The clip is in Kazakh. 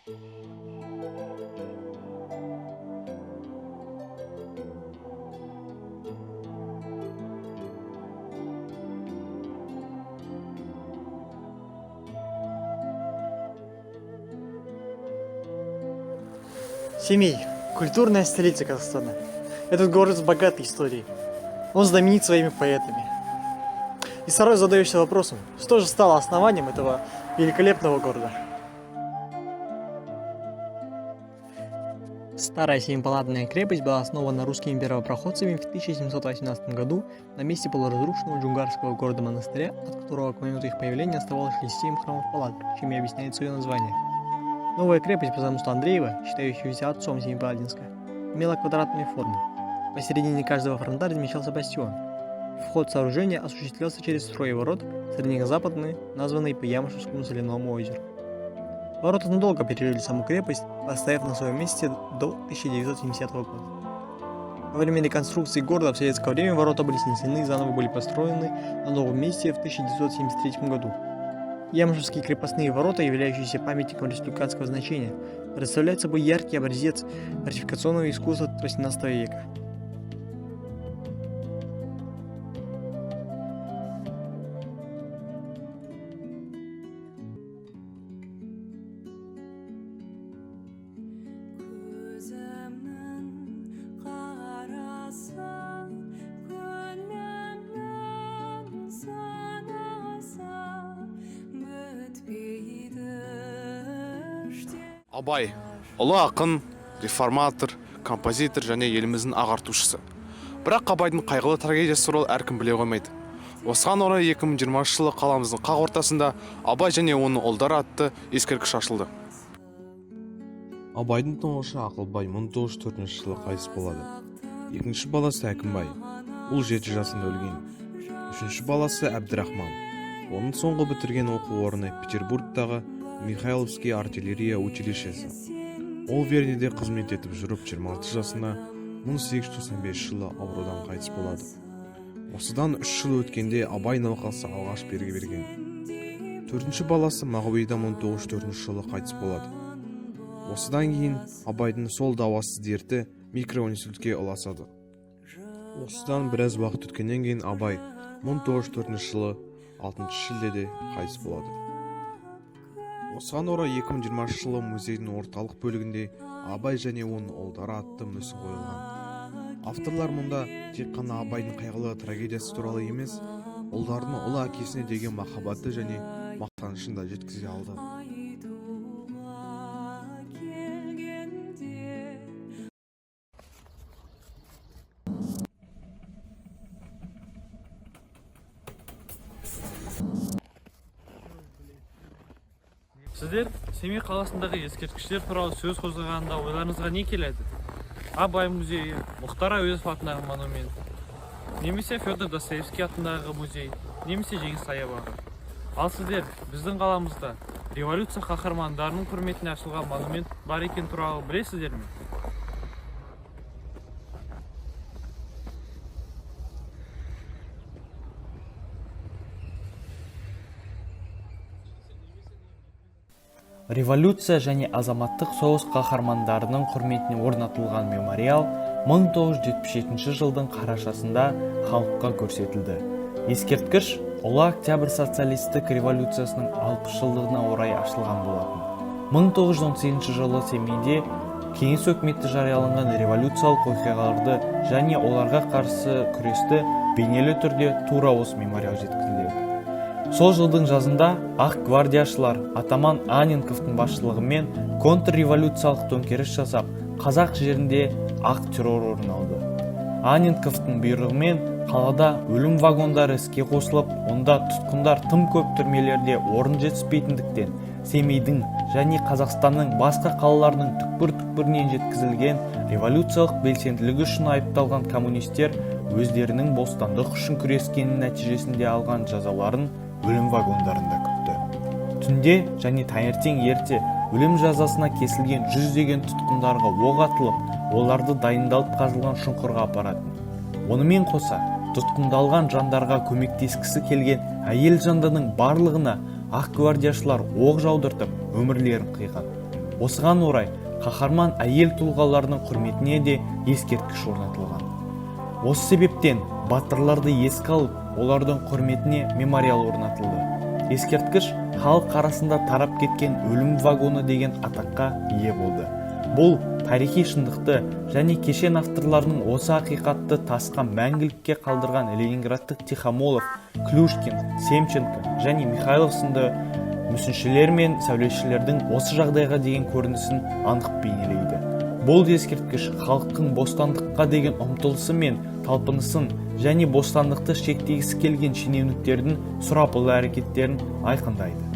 Семей – культурная столица Казахстана. Этот город с богатой историей. Он знаменит своими поэтами. И сразу задаешься вопросом, что же стало основанием этого великолепного города? Старая семипалатная крепость была основана русскими первопроходцами в 1718 году на месте полуразрушенного джунгарского города-монастыря, от которого к моменту их появления оставалось лишь 7 храмов палат, чем и объясняется ее название. Новая крепость по замыслу Андреева, считающегося отцом Семипалатинска, имела квадратную форму. Посередине каждого фронта размещался бастион. Вход сооружения осуществлялся через строй ворот, среднезападные, названные по Ямушевскому соляному озеру. Ворота надолго пережили саму крепость, поставив на своем месте до 1970 года. Во время реконструкции города в советское время ворота были снесены и заново были построены на новом месте в 1973 году. Ямушевские крепостные ворота, являющиеся памятником республиканского значения, представляют собой яркий образец фортификационного искусства XVIII века. Абай ұлы ақын, реформатор, композитор және еліміздің ағартушысы. Бірақ Абайдың қайғылы трагедиясы туралы әркім біле қоймайды. Осыған орай 2020 жылы қаламыздың қақ ортасында Абай және оның ұлдары атты ескерткіш ашылды. Абайдың тұңғышы Ақылбай 1904 жылы қайтыс болады. Екінші баласы Әкімбай, ол 7 жасында өлген. Үшінші баласы Әбдірахман. Оның соңғы бітірген оқу орны Петербургтағы Михайловский артиллерия училищесі. Ол Вернеде қызмет етіп жүріп 26 жасында 1895 жылы аурудан қайтыс болады. Осыдан 3 жыл өткенде Абай науқасы алғаш белгі берген. Төртінші баласы Мағауида 1904 жылы қайтыс болады. Осыдан кейін Абайдың сол дауасыз дерті микроинсультке ұласады. Осыдан біраз уақыт өткеннен кейін Абай 1904 жылы 6 шілдеде қайтыс болады. Осыған орай 2020 жылы музейдің орталық бөлігінде Абай және оның ұлдары атты мүсін қойылған. Авторлар мұнда тек қана Абайдың қайғылы трагедиясы туралы емес, ұлдарының ұлы әкесіне деген махаббаты және мақтанышын да жеткізе алды. Сіздер Семей қаласындағы ескерткіштер туралы сөз қозғағанда ойларыңызға не келеді? Абай музейі, Мұхтар Әуезов атындағы монумент, немесе Федор Достоевский атындағы музей, немесе Жеңіс саябағы. Ал сіздер біздің қаламызда революция қаһармандарының құрметіне ашылған монумент бар екен туралы білесіздер ме? Революция және азаматтық соғыс қаһармандарының құрметіне орнатылған мемориал 1977 жылдың қарашасында халыққа көрсетілді. Ескерткіш Ұлы Октябрь социалистік революциясының 60 жылдығына орай ашылған болатын. 1918 жылы Семейде кеңес өкіметі жарияланған революциялық оқиғаларды және оларға қарсы күресті бейнелі түрде тура осы мемориал жеткізіледі. Сол жылдың жазында ақ гвардияшылар атаман Анненковтың басшылығымен контрреволюциялық төңкеріс жасап, қазақ жерінде ақ террор орын алды. Анненковтың бұйрығымен қалада өлім вагондары іске қосылып, онда тұтқындар тым көп түрмелерде орын жетіспейтіндіктен Семейдің және Қазақстанның басқа қалаларының түкпір-түкпірінен жеткізілген революциялық белсенділігі үшін айыпталған коммунистер өздерінің бостандық үшін күрескенінің нәтижесінде алған жазаларын өлім вагондарында күтті. Түнде және таңертең ерте өлім жазасына кесілген жүздеген тұтқындарға оқ атылып, оларды дайындалып қазылған шұңқырға апаратын. Онымен қоса, тұтқындалған жандарға көмектескісі келген әйел жандының барлығына ақ гвардияшылар оқ жаудыртып, өмірлерін қиған. Осыған орай қаһарман әйел тұлғаларының құрметіне де ескерткіш орнатылған. Осы себептен батырларды еске алып, олардың құрметіне мемориал орнатылды. Ескерткіш халық арасында тарап кеткен өлім вагоны деген атаққа ие болды. Бұл тарихи шындықты және кешен авторларының осы ақиқатты тасқа мәңгілікке қалдырған ленинградтық Тихомолов, Клюшкин, Семченко және Михайлов сынды мүсіншілер мен сәулетшілердің осы жағдайға деген көрінісін анық бейнелейді. Бұл ескерткіш халықтың бостандыққа деген ұмтылысы мен талпынысын және бостандықты шектегісі келген шенеуніктердің сұрапыл әрекеттерін айқындайды.